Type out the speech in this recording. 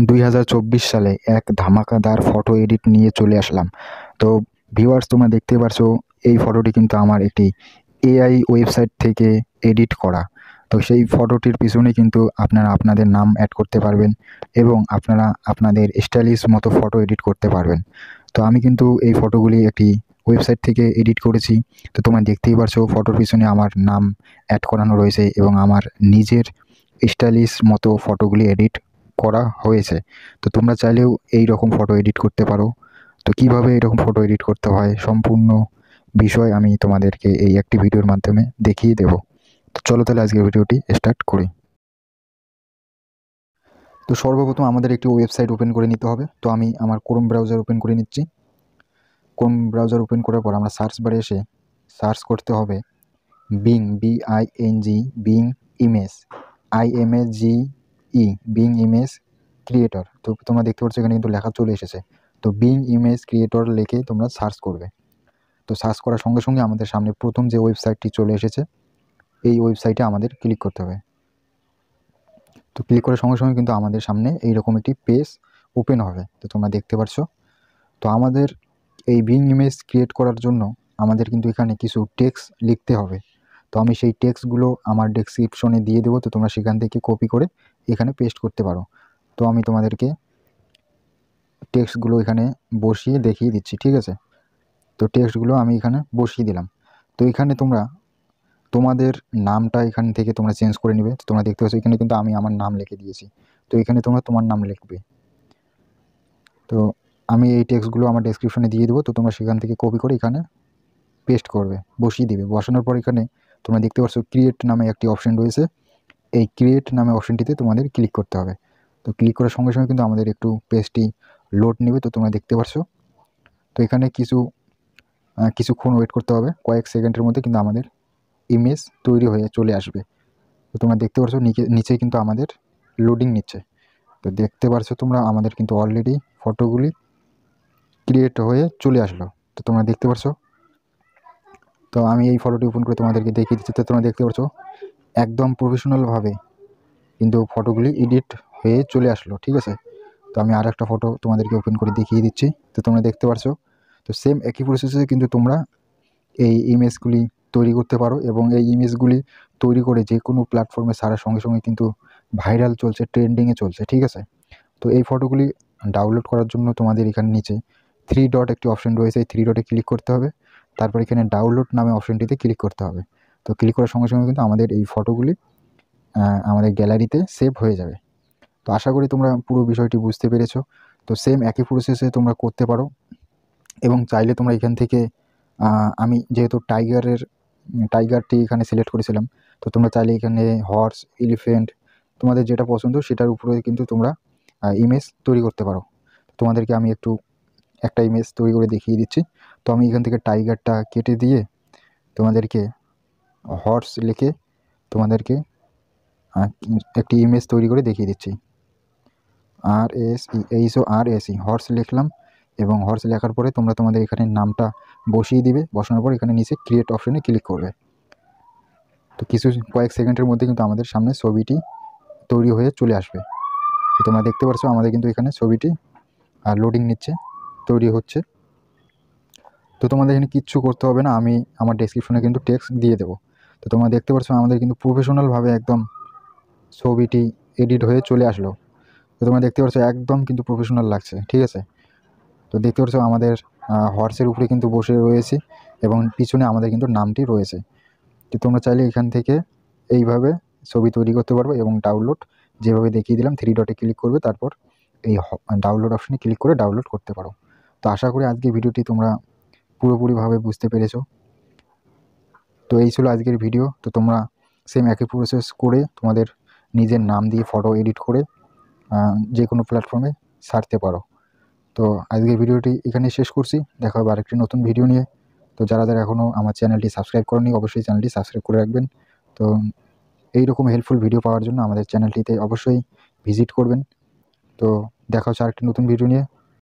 2024 সালে এক ধামাকাদার photo edit নিয়ে চলে আসলাম। তো ভিউয়ার্স, তোমরা দেখতে পারছো এই ফটোটি কিন্তু আমার একটি এআই ওয়েবসাইট থেকে এডিট করা। তো সেই ফটোটির পিছনে কিন্তু আপনারা আপনাদের নাম অ্যাড করতে পারবেন এবং আপনারা আপনাদের স্টাইলিশ মতো ফটো এডিট করতে পারবেন। তো আমি কিন্তু এই ফটোগুলি একটি ওয়েবসাইট থেকে এডিট করেছি। তো তোমরা দেখতেই পারছো ফটোর পিছনে আমার নাম অ্যাড করানো রয়েছে এবং আমার নিজের স্টাইলিশ মতো ফটোগুলি এডিট করা হয়েছে। তো তোমরা চাইলেও এই রকম ফটো এডিট করতে পারো। তো কিভাবে এরকম ফটো এডিট করতে হয় সম্পূর্ণ বিষয় আমি তোমাদেরকে এই একটি ভিডিওর মাধ্যমে দেখিয়ে দেব। তো চলো তাহলে আজকের ভিডিওটি স্টার্ট করি। তো সর্বপ্রথম আমাদের একটি ওয়েবসাইট ওপেন করে নিতে হবে। তো আমি আমার ক্রোম ব্রাউজার ওপেন করে নিচ্ছি। ক্রোম ব্রাউজার ওপেন করার পর আমরা সার্চ বারে এসে সার্চ করতে হবে being, BING, being image, IMAGE, being image creator. তো তোমরা দেখতে পাচ্ছ এখানে কিন্তু লেখা চলে এসেছে। তো বিং ইমেজ ক্রিয়েটর লিখে তোমরা সার্চ করবে। তো সার্চ করার সঙ্গে সঙ্গে আমাদের সামনে প্রথম যে ওয়েবসাইটটি চলে এসেছে এই ওয়েবসাইটে আমাদের ক্লিক করতে হবে। তো ক্লিক করার সঙ্গে সঙ্গে কিন্তু আমাদের সামনে এইরকম একটি পেজ ওপেন হবে। তো তোমরা দেখতে পাচ্ছ। তো আমাদের এই বিং ইমেজ ক্রিয়েট করার জন্য আমাদের কিন্তু এখানে কিছু টেক্সট লিখতে হবে। তো আমি সেই টেক্সটগুলো আমার ডেসক্রিপশনে দিয়ে দেবো। তো তোমরা সেখান থেকে কপি করে এখানে পেস্ট করতে পারো। তো আমি তোমাদেরকে টেক্সটগুলো এখানে বসিয়ে দেখিয়ে দিচ্ছি, ঠিক আছে? তো টেক্সটগুলো আমি এখানে বসিয়ে দিলাম। তো এখানে তোমরা তোমাদের নামটা এখান থেকে তোমরা চেঞ্জ করে নেবে। তো তোমরা দেখতে পাচ্ছ এখানে কিন্তু আমি আমার নাম লিখে দিয়েছি। তো এখানে তোমরা তোমার নাম লিখবে। তো আমি এই টেক্সটগুলো আমার ডেসক্রিপশনে দিয়ে দেবো। তো তোমরা সেখান থেকে কপি করে এখানে পেস্ট করবে, বসিয়ে দিবে। বসানোর পর এখানে তোমরা দেখতে পাচ্ছ ক্রিয়েট নামে একটি অপশন রয়েছে। এই ক্রিয়েট নামে অপশনটিতে তোমাদের ক্লিক করতে হবে। তো ক্লিক করার সঙ্গে সঙ্গে কিন্তু আমাদের একটু পেজটি লোড নেবে। তো তোমরা দেখতে পাচ্ছ। তো এখানে কিছুক্ষণ ওয়েট করতে হবে। কয়েক সেকেন্ডের মধ্যে কিন্তু আমাদের ইমেজ তৈরি হয়ে চলে আসবে। তো তোমরা দেখতে পাচ্ছ নিচে কিন্তু আমাদের লোডিং নিচ্ছে। তো দেখতে পাচ্ছ তোমরা আমাদের কিন্তু অলরেডি ফটোগুলি ক্রিয়েট হয়ে চলে আসলো। তো তোমরা দেখতে পাচ্ছ। তো আমি এই ফটোটি ওপেন করে তোমাদেরকে দেখিয়ে দিচ্ছি। তো তোমরা দেখতে পাচ্ছ একদম প্রফেশনালভাবে কিন্তু ফটোগুলি এডিট হয়ে চলে আসলো, ঠিক আছে? তো আমি আর একটা ফটো তোমাদেরকে ওপেন করে দেখিয়ে দিচ্ছি। তো তোমরা দেখতে পাচ্ছ। তো সেম একই প্রসেসে কিন্তু তোমরা এই ইমেজগুলি তৈরি করতে পারো এবং এই ইমেজগুলি তৈরি করে যে কোনো প্ল্যাটফর্মে ছাড়ার সঙ্গে সঙ্গে কিন্তু ভাইরাল চলছে, ট্রেন্ডিংয়ে চলছে, ঠিক আছে? তো এই ফটোগুলি ডাউনলোড করার জন্য তোমাদের এখানে নিচে 3 ডট একটি অপশন রয়েছে। এই 3 ডটে ক্লিক করতে হবে। তারপর এখানে ডাউনলোড নামে অপশনটিতে ক্লিক করতে হবে। তো ক্লিক করার সঙ্গে সঙ্গে কিন্তু আমাদের এই ফটোগুলি আমাদের গ্যালারিতে সেভ হয়ে যাবে। তো আশা করি তোমরা পুরো বিষয়টি বুঝতে পেরেছো। তো সেম একই প্রসেসে তোমরা করতে পারো এবং চাইলে তোমরা এখান থেকে আমি যেহেতু টাইগারটি এখানে সিলেক্ট করেছিলাম। তো তোমরা চাইলে এখানে হর্স, এলিফ্যান্ট তোমাদের যেটা পছন্দ সেটার উপরে কিন্তু তোমরা ইমেজ তৈরি করতে পারো। তোমাদেরকে আমি একটা ইমেজ তৈরি করে দেখিয়ে দিচ্ছি। তো আমি এখান থেকে টাইগারটা কেটে দিয়ে তোমাদেরকে হর্স লিখে তোমাদেরকে একটি ইমেজ তৈরি করে দেখিয়ে দিচ্ছি। RSE হর্স লিখলাম এবং হর্স লেখার পরে তোমরা তোমাদের এখানে নামটা বসিয়ে দিবে। বসানোর পর এখানে নিচে ক্রিয়েট অপশনে ক্লিক করবে। তো কয়েক সেকেন্ডের মধ্যে কিন্তু আমাদের সামনে ছবিটি তৈরি হয়ে চলে আসবে। তো তোমরা দেখতে পাচ্ছ আমাদের কিন্তু এখানে ছবিটি লোডিং নিচ্ছে, তৈরি হচ্ছে। তো তোমাদের এখানে কিচ্ছু করতে হবে না, আমি আমার ডেসক্রিপশনে কিন্তু টেক্সট দিয়ে দেবো। তো তোমরা দেখতে পাচ্ছ আমাদের কিন্তু প্রফেশনালভাবে একদম ছবিটি এডিট হয়ে চলে আসলো। তো তোমরা দেখতে পাচ্ছ একদম কিন্তু প্রফেশনাল লাগছে, ঠিক আছে? তো দেখতে পাচ্ছ আমাদের হর্সের উপরে কিন্তু বসে রয়েছে এবং পিছনে আমাদের কিন্তু নামটি রয়েছে। তো তোমরা চাইলে এখান থেকে এইভাবে ছবি তৈরি করতে পারবে এবং ডাউনলোড যেভাবে দেখিয়ে দিলাম 3 ডটে ক্লিক করবে, তারপর এই ডাউনলোড অপশনে ক্লিক করে ডাউনলোড করতে পারো। তো আশা করি আজকের ভিডিওটি তোমরা পুরোপুরিভাবে বুঝতে পেরেছো। তো এই ছিল আজকের ভিডিও। তো তোমরা সেম একই প্রসেস করে তোমাদের নিজের নাম দিয়ে ফটো এডিট করে যে কোনো প্ল্যাটফর্মে ছাড়তে পারো। তো আজকের ভিডিওটি এখানেই শেষ করছি। দেখা হবে আরেকটি নতুন ভিডিও নিয়ে। তো যারা এখনও আমার চ্যানেলটি সাবস্ক্রাইব করেনি অবশ্যই চ্যানেলটি সাবস্ক্রাইব করে রাখবেন। তো এইরকম হেল্পফুল ভিডিও পাওয়ার জন্য আমাদের চ্যানেলটিতে অবশ্যই ভিজিট করবেন। তো দেখা হচ্ছে আরেকটি নতুন ভিডিও নিয়ে।